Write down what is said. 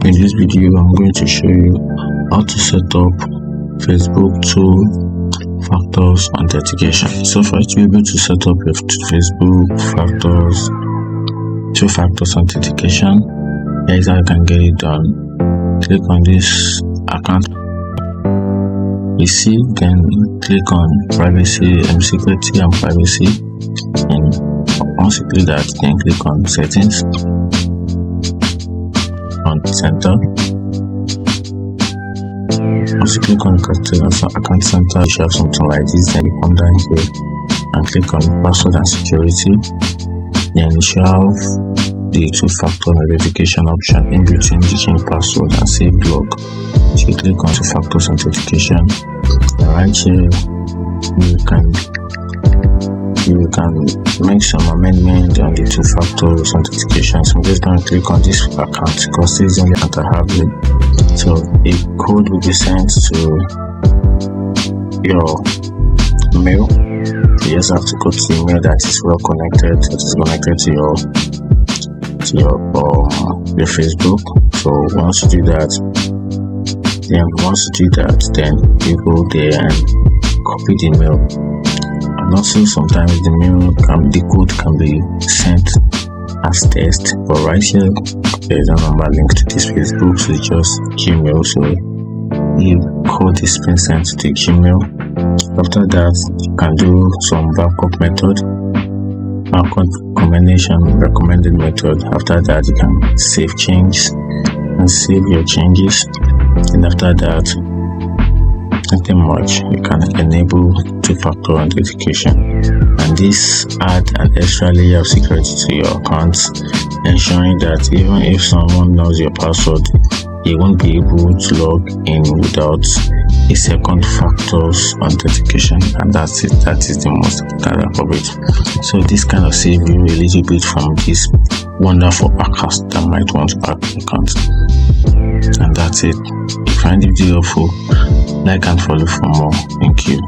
In this video, I'm going to show you how to set up Facebook two-factor authentication. So for you to be able to set up your Facebook two-factor authentication, here's how you can get it done. Click on this account you see, then click on privacy and security and privacy, and once you click that, then click on settings on center. Once you click on account center, you should have something like this. Then you come down here and click on password and security. Then you should have the two-factor authentication option in between the change password and save log. So you click on two-factor authentication, and right here you can make some amendment on the two-factor authentication. So I'm just going to click on this account because this is the only account I have it. So a code will be sent to your mail. You just have to go to the mail that is well connected, that is connected to your Facebook. So once you do that, then you go there and copy the mail. And also sometimes the code can be sent as text, but right here there's a number linked to this Facebook, so it's just Gmail. So the code is being sent to the Gmail. After that, you can do some backup method, recommended method. After that, you can save changes and save your changes, and after that, nothing much, you can enable two-factor authentication, and this add an extra layer of security to your account, ensuring that even if someone knows your password, they won't be able to log in without a second factor authentication. And that's it. That is the most important of it. So this kind of save you a little bit from this wonderful hackers that might want to hack your account. And that's it. If you find the video helpful, like and follow for more. Thank you.